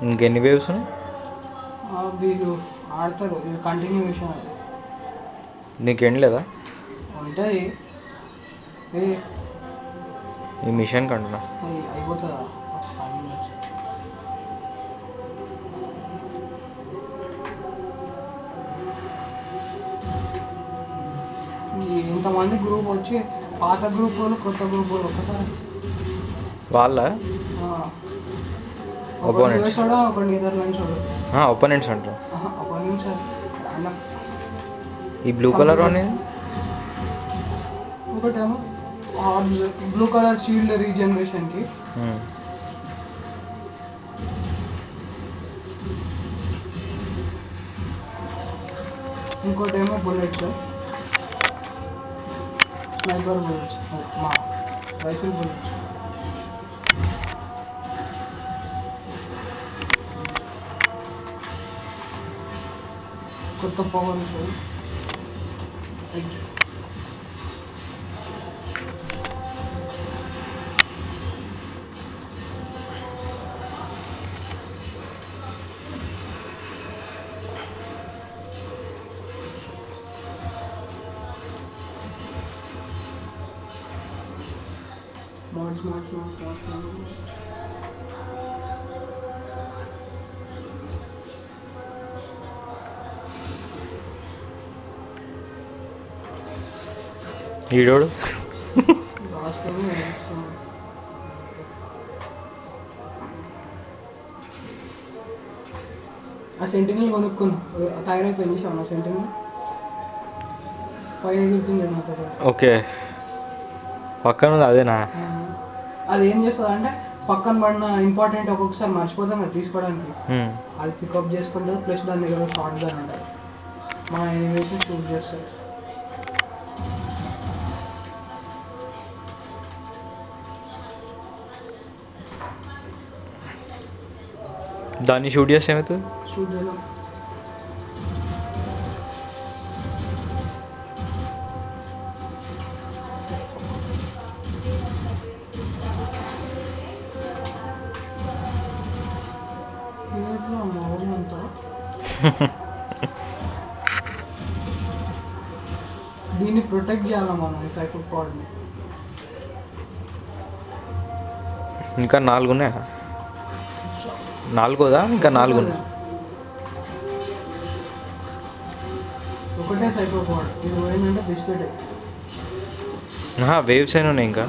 ఇంకెన్ని వేవ్స్ ఉన్నాయి? వీళ్ళు ఆడతారు, వీళ్ళు కంటిన్యూషన్ అది నీకు ఎండలేదా ఉంటుంది. ఏ ఈ మిషన్ కంటున్నా? అయిపోతుందా? ఇంతమంది గ్రూప్ వచ్చి పాత గ్రూప్ వాళ్ళు కొత్త గ్రూప్ వాళ్ళు ఒకసారి వాళ్ళ ఒపోనెంట్స్ ఒక నెదర్లాండ్స్ ఒపోనెంట్స్ అంటారు. ఒపోనెంట్స్ ఈ బ్లూ కలర్ అనేది ఒకటేమో బ్లూ కలర్ షీల్డ్ రీజనరేషన్కి, ఇంకోటేమో బుల్లెట్స్, స్నైపర్ బుల్లెట్స్, మా రైఫిల్ బుల్లెట్స్. కొత్త పవర్స్ mods. ఈడోడు ఆ సెంటినల్ కొనుక్కున్నా, తయారైపోయింది ఆ సెంటినల్ పైన ఎగురుతుంది నాతో. ఓకే, పక్కన ఉంది అదేనా? అది ఏం చేస్తుంది అంటే పక్కన పడిన ఇంపార్టెంట్ ఒక్కొక్కసారి మర్చిపోతాం కదా తీసుకోవడానికి, అది పికప్ చేసుకుంటుంది. ప్లస్ దాని దగ్గర షార్ట్ గన్ ఉంటుంది, మా ఎనిమేషన్ షూట్ చేస్తారు. దాన్ని షూట్ చేస్తే ఏమవుతుంది? షూట్ చేయడం అంతా దీన్ని ప్రొటెక్ట్ చేయాలి మనం, ఈ సైకిల్ పాడ్ని. ఇంకా 4 ఉన్నాయా? 4దా? ఇంకా 4 ఉన్నాయి. ఒకటే సైకిల్ పాడ్, ఇది ఏంటంటే బిస్కెట్. వేవ్స్ అయినా ఉన్నాయి ఇంకా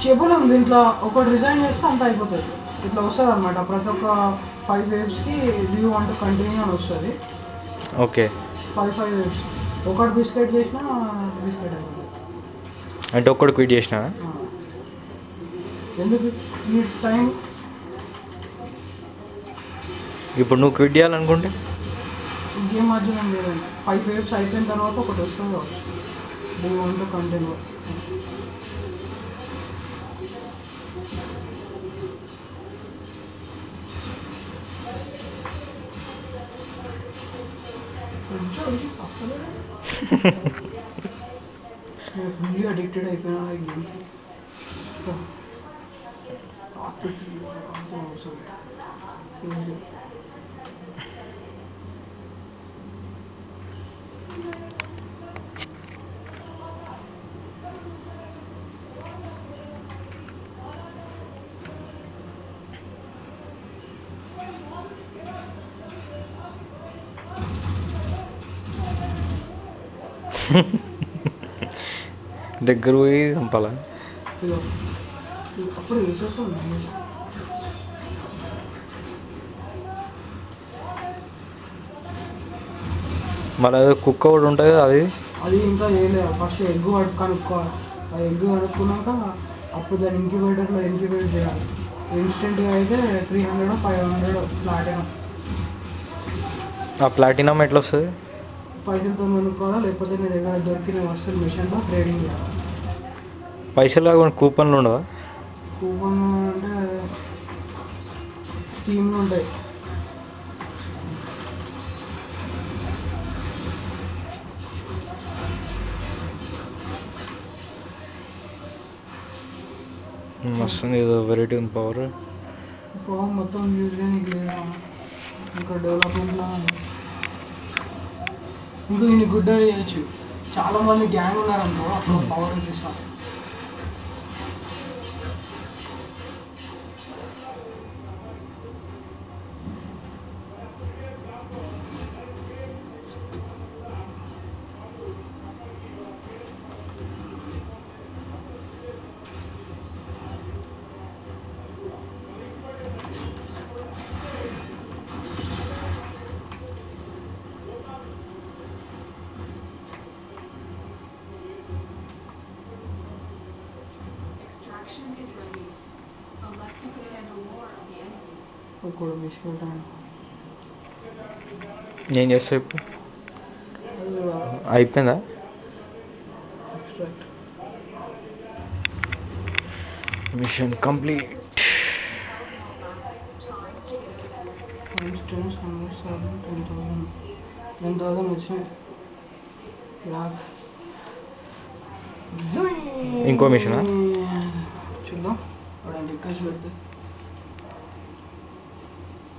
చెప్పలేం. దీంట్లో ఒక డిజైన్ చేస్తే అంత అయిపోతుంది. ఇట్లా వస్తుంది అనమాట, ప్రతి ఒక్క 5 వేవ్స్కి లీవ్ అంటూ కంటిన్యూ అని వస్తుంది. ఓకే, 5 వేవ్స్ ఒకటి బిస్కెట్ చేసినా బిస్కెట్ అయిపోతుంది. అంటే ఒక్కడు క్విట్ చేసినా? ఎందుకు ఈ టైం ఇప్పుడు నువ్వు క్విట్ చేయాలనుకుంటే గేమ్ మధ్యలో లేదండి. 5 వేవ్స్ అయిపోయిన తర్వాత ఒకటి వస్తుంది కావచ్చు, లీవ్ అంటూ కంటిన్యూ. ఫుల్లీ అడిక్టెడ్ అయిపోయినా గేమ్కి. దగ్గర పోయి చంపాలా? అప్పుడు వేసేస్తాం. మళ్ళీ ఏదో కుక్క కూడా ఉంటుంది, అది ఇంకా వేయలేదు. ఫస్ట్ ఎగ్ కనుక్కోవాలి. ఆ ఎగ్ కనుక్కున్నాక అప్పుడు దాన్ని ఇంక్యుబేటర్లో ఇంక్యుబేట్ చేయాలి. ఇన్స్టెంట్గా అయితే 300 500 ప్లాటినం. ఆ ప్లాటినం ఎట్లా వస్తుంది? పైసలతో కొనుక్కోవాలా, లేకపోతే నీ దగ్గర దొరికిన వస్తువులు మిషన్లో ట్రేడింగ్ చేయాలి. పైసలు కాకుండా కూపన్లు ఉండవా? కూపన్ అంటే స్కీమ్లు ఉంటాయి. వస్తుంది ఏదో వెరైటీ ఉంది పవర్. ఫోన్ మొత్తం యూజ్ చేయడానికి లేదు, ఇంకా డెవలప్మెంట్లో ఇంకా దీన్ని గుడ్ అని చేయొచ్చు. చాలా మంది గ్యాంగ్ ఉన్నారనుకో అప్పుడు పవర్ చూపిస్తాను. Extraction is ready. Select to handle more of the enemy. ఇప్పుడు తీసుకెళ్తాను. ఏం చేస్తావు ఇప్పుడు? అయిపోయిందా? Mission complete. ఇన్స్టెన్స్ 10,000 వచ్చినాయి. ఇంకో మిషనా? చూద్దాం, రిక్వెస్ట్ పెడితే